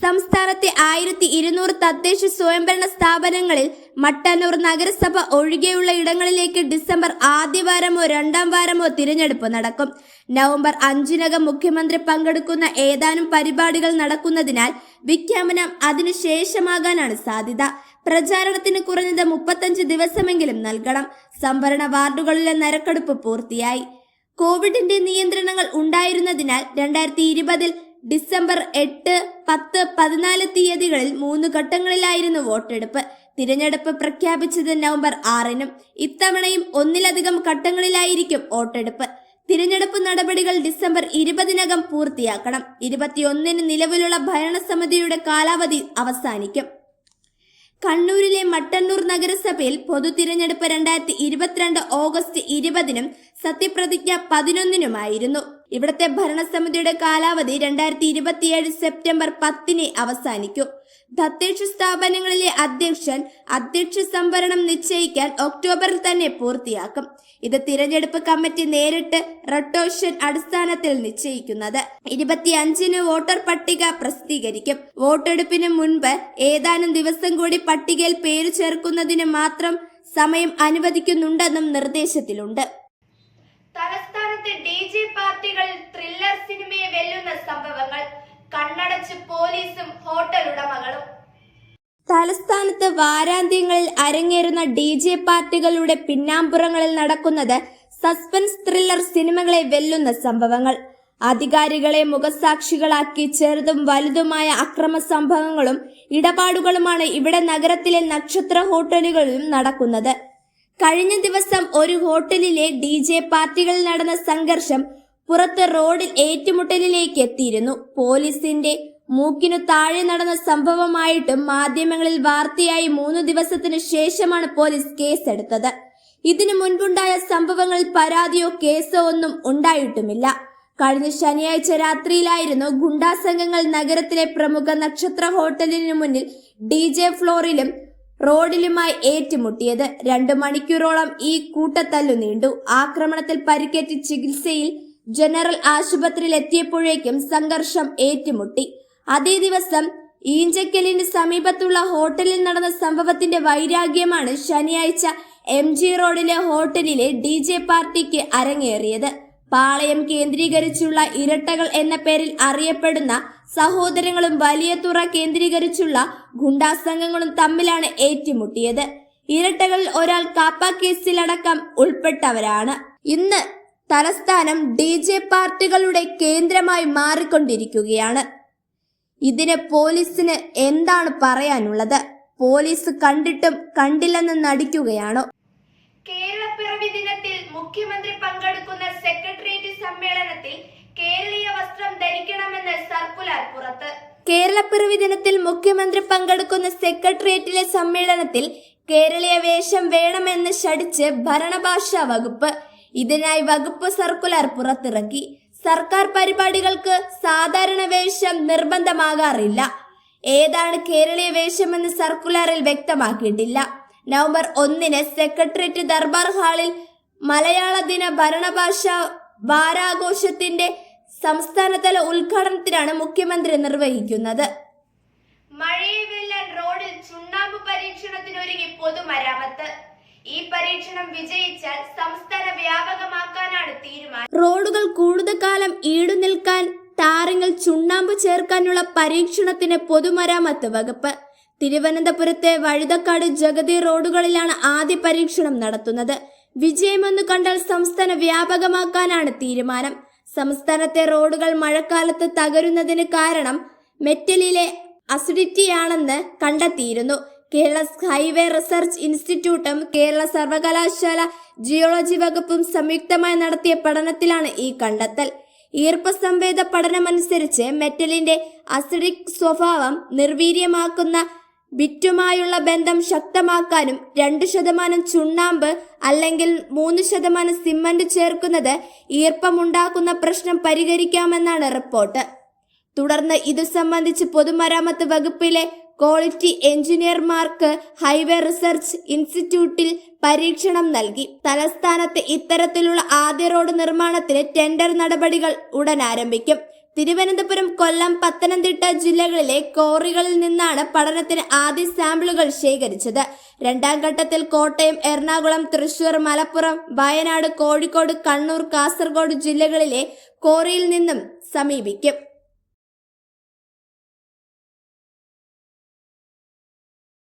സംസ്ഥാനത്തെ 1200 തദ്ദേശ സ്വയംഭരണ സ്ഥാപനങ്ങളിൽ മട്ടന്നൂർ നഗരസഭ ഒഴികെയുള്ള ഇടങ്ങളിലേക്ക് ഡിസംബർ ആദ്യവാരമോ രണ്ടാം വാരമോ തിരഞ്ഞെടുപ്പ് നടക്കും. നവംബർ 5-നകം മുഖ്യമന്ത്രി പങ്കെടുക്കുന്ന ഏതാനും പരിപാടികൾ നടക്കുന്നതിനാൽ വിജ്ഞാപനം അതിനുശേഷമാകാനാണ് സാധ്യത. പ്രചാരണത്തിന് കുറഞ്ഞത് 35 ദിവസമെങ്കിലും നൽകണം. സംവരണ വാർഡുകളിലെ നറുക്കെടുപ്പ് പൂർത്തിയായി. കോവിഡിന്റെ നിയന്ത്രണങ്ങൾ ഉണ്ടായിരുന്നതിനാൽ 2020 ഡിസംബർ 8, 10, 14 തീയതികളിൽ 3 ഘട്ടങ്ങളിലായിരുന്നു വോട്ടെടുപ്പ്. തിരഞ്ഞെടുപ്പ് പ്രഖ്യാപിച്ചത് നവംബർ 6-നും. ഇത്തവണയും ഒന്നിലധികം ഘട്ടങ്ങളിലായിരിക്കും വോട്ടെടുപ്പ്. തിരഞ്ഞെടുപ്പ് നടപടികൾ ഡിസംബർ 20-നകം പൂർത്തിയാക്കണം. 21-ന് നിലവിലുള്ള ഭരണസമിതിയുടെ കാലാവധി അവസാനിക്കും. കണ്ണൂരിലെ മട്ടന്നൂർ നഗരസഭയിൽ പൊതു തിരഞ്ഞെടുപ്പ് 2022 ഓഗസ്റ്റ് 20-നും സത്യപ്രതിജ്ഞ 11-നുമായിരുന്നു. ഇവിടത്തെ ഭരണസമിതിയുടെ കാലാവധി 2027 സെപ്റ്റംബർ 10-ന് അവസാനിക്കും. തദ്ദേശ സ്ഥാപനങ്ങളിലെ അധ്യക്ഷ സംവരണം നിശ്ചയിക്കാൻ ഒക്ടോബറിൽ തന്നെ പൂർത്തിയാക്കും. ഇത് തിരഞ്ഞെടുപ്പ് കമ്മിറ്റി നേരിട്ട് റൊട്ടേഷൻ അടിസ്ഥാനത്തിൽ നിശ്ചയിക്കുന്നത്. 25-ന് വോട്ടർ പട്ടിക പ്രസിദ്ധീകരിക്കും. വോട്ടെടുപ്പിന് മുൻപ് ഏതാനും ദിവസം കൂടി പട്ടികയിൽ പേര് ചേർക്കുന്നതിന് മാത്രം സമയം അനുവദിക്കുന്നുണ്ടെന്നും നിർദ്ദേശത്തിലുണ്ട്. തലസ്ഥാനത്തെ DJ പാർട്ടികളിൽ ത്രില്ലർ സിനിമയെ വെല്ലുന്ന സംഭവങ്ങൾ. കണ്ണടച്ച് പോലീസും ഹോട്ടൽ ഉടമകളും. തലസ്ഥാനത്ത് വാരാന്ത്യങ്ങളിൽ അരങ്ങേറുന്ന DJ പാർട്ടികളുടെ പിന്നാമ്പുറങ്ങളിൽ നടക്കുന്നത് സസ്പെൻസ് ത്രില്ലർ സിനിമകളെ വെല്ലുന്ന സംഭവങ്ങൾ. അധികാരികളെ മുഖസാക്ഷികളാക്കി ചെറുതും വലുതുമായ അക്രമ സംഭവങ്ങളും ഇടപാടുകളുമാണ് ഇവിടെ നഗരത്തിലെ നക്ഷത്ര ഹോട്ടലുകളിലും നടക്കുന്നത്. കഴിഞ്ഞ ദിവസം ഒരു ഹോട്ടലിലെ DJ പാർട്ടികളിൽ നടന്ന സംഘർഷം പുറത്ത് റോഡിൽ ഏറ്റുമുട്ടലിലേക്ക് എത്തിയിരുന്നു. പോലീസിന്റെ മൂക്കിനു താഴെ നടന്ന സംഭവമായിട്ടും മാധ്യമങ്ങളിൽ വാർത്തയായി 3 ദിവസത്തിനു ശേഷമാണ് പോലീസ് കേസെടുത്തത്. ഇതിനു മുൻപുണ്ടായ സംഭവങ്ങളിൽ പരാതിയോ കേസോ ഒന്നും ഉണ്ടായിട്ടുമില്ല. കഴിഞ്ഞ ശനിയാഴ്ച രാത്രിയിലായിരുന്നു ഗുണ്ടാ സംഘങ്ങൾ നഗരത്തിലെ പ്രമുഖ നക്ഷത്ര ഹോട്ടലിനു മുന്നിൽ DJ ഫ്ലോറിലും റോഡിലുമായി ഏറ്റുമുട്ടിയത്. 2 മണിക്കൂറോളം ഈ കൂട്ടത്തല്ലു നീണ്ടു. ആക്രമണത്തിൽ പരിക്കേറ്റ് ചികിത്സയിൽ ജനറൽ ആശുപത്രിയിൽ എത്തിയപ്പോഴേക്കും സംഘർഷം ഏറ്റുമുട്ടി. അതേ ദിവസം ഈഞ്ചക്കലിന് സമീപത്തുള്ള ഹോട്ടലിൽ നടന്ന സംഭവത്തിന്റെ വൈരാഗ്യമാണ് ശനിയാഴ്ച MG റോഡിലെ ഹോട്ടലിലെ DJ പാർട്ടിക്ക് അരങ്ങേറിയത്. പാളയം കേന്ദ്രീകരിച്ചുള്ള ഇരട്ടകൾ എന്ന പേരിൽ അറിയപ്പെടുന്ന സഹോദരങ്ങളും വലിയതുറ കേന്ദ്രീകരിച്ചുള്ള ഗുണ്ടാ സംഘങ്ങളും തമ്മിലാണ് ഏറ്റുമുട്ടിയത്. ഇരട്ടകളിൽ ഒരാൾ കാപ്പ കേസിലടക്കം ഉൾപ്പെട്ടവരാണ്. ഇന്ന് തലസ്ഥാനം DJ പാർട്ടികളുടെ കേന്ദ്രമായി മാറിക്കൊണ്ടിരിക്കുകയാണ്. ഇതിന് പോലീസിന് എന്താണ് പറയാനുള്ളത്? പോലീസ് കണ്ടിട്ടും കണ്ടില്ലെന്ന് നടിക്കുകയാണോ? കേരളപ്പിറവി ദിനത്തിൽ മുഖ്യമന്ത്രി പങ്കെടുക്കുന്ന സെക്രട്ടേറിയറ്റ് സമ്മേളനത്തിൽ കേരളീയ വസ്ത്രം ധരിക്കണമെന്ന് സർക്കുലർ പുറത്ത്. കേരളപ്പിറവി ദിനത്തിൽ മുഖ്യമന്ത്രി പങ്കെടുക്കുന്ന സെക്രട്ടേറിയറ്റിലെ സമ്മേളനത്തിൽ കേരളീയ വേഷം വേണമെന്ന് ശഠിച്ച് ഭരണഭാഷാ വകുപ്പ്. ഇതിനായി വകുപ്പ് സർക്കുലർ പുറത്തിറക്കി. സർക്കാർ പരിപാടികൾക്ക് സാധാരണ വേഷം നിർബന്ധമാകാറില്ല. ഏതാണ് കേരളീയ വേഷമെന്ന് സർക്കുലറിൽ വ്യക്തമാക്കിയിട്ടില്ല. നവംബർ 1-ന് സെക്രട്ടേറിയറ്റ് ദർബാർ ഹാളിൽ മലയാള ദിന ഭരണഭാഷാ വാരാഘോഷത്തിന്റെ സംസ്ഥാനതല ഉദ്ഘാടനത്തിനാണ് മുഖ്യമന്ത്രി നിർവഹിക്കുന്നത്. മഴയെ വെല്ലാൻ റോഡിൽ ചുണ്ണാമ്പ് പരീക്ഷണത്തിനൊരുങ്ങി പൊതുമരാമത്ത്. ഈ പരീക്ഷണം വിജയിച്ചാൽ സംസ്ഥാന വ്യാപകമാക്കാനാണ് തീരുമാനം. റോഡുകൾ കൂടുതൽ കാലം ഈടുനിൽക്കാൻ ടാറിങ്ങിൽ ചുണ്ണാമ്പ് ചേർക്കാനുള്ള പരീക്ഷണത്തിന് പൊതുമരാമത്ത് വകുപ്പ്. തിരുവനന്തപുരത്തെ വഴുതക്കാട് ജഗതി റോഡുകളിലാണ് ആദ്യ പരീക്ഷണം നടത്തുന്നത്. വിജയമെന്നു കണ്ടാൽ സംസ്ഥാന വ്യാപകമാക്കാനാണ് തീരുമാനം. സംസ്ഥാനത്തെ റോഡുകൾ മഴക്കാലത്ത് തകരുന്നതിന് കാരണം മെറ്റലിലെ അസിഡിറ്റിയാണെന്ന് കണ്ടെത്തിയിരുന്നു. കേരള ഹൈവേ റിസർച്ച് ഇൻസ്റ്റിറ്റ്യൂട്ടും കേരള സർവകലാശാല ജിയോളജി വകുപ്പും സംയുക്തമായി നടത്തിയ പഠനത്തിലാണ് ഈ കണ്ടെത്തൽ. ഈർപ്പസംവേദ പഠനമനുസരിച്ച് മെറ്റലിന്റെ അസിഡിക് സ്വഭാവം നിർവീര്യമാക്കുന്ന ബിറ്റുമായുള്ള ബന്ധം ശക്തമാക്കാനും 2% ചുണ്ണാമ്പ് അല്ലെങ്കിൽ 3% സിമന്റ് ചേർക്കുന്നത് ഈർപ്പമുണ്ടാക്കുന്ന പ്രശ്നം പരിഹരിക്കാമെന്നാണ് റിപ്പോർട്ട്. തുടർന്ന് ഇതു സംബന്ധിച്ച് പൊതുമരാമത്ത് വകുപ്പിലെ ക്വാളിറ്റി എഞ്ചിനീയർമാർക്ക് ഹൈവേ റിസർച്ച് ഇൻസ്റ്റിറ്റ്യൂട്ടിൽ പരീക്ഷണം നൽകി. തലസ്ഥാനത്ത് ഇത്തരത്തിലുള്ള ആദ്യ റോഡ് നിർമ്മാണത്തിന് ടെൻഡർ നടപടികൾ ഉടൻ ആരംഭിക്കും. തിരുവനന്തപുരം, കൊല്ലം, പത്തനംതിട്ട ജില്ലകളിലെ ക്വാറികളിൽ നിന്നാണ് പഠനത്തിന് ആദ്യ സാമ്പിളുകൾ ശേഖരിച്ചത്. രണ്ടാം ഘട്ടത്തിൽ കോട്ടയം, എറണാകുളം, തൃശൂർ, മലപ്പുറം, വയനാട്, കോഴിക്കോട്, കണ്ണൂർ, കാസർഗോഡ് ജില്ലകളിലെ ക്വാറിയിൽ നിന്നും സമീപിക്കും.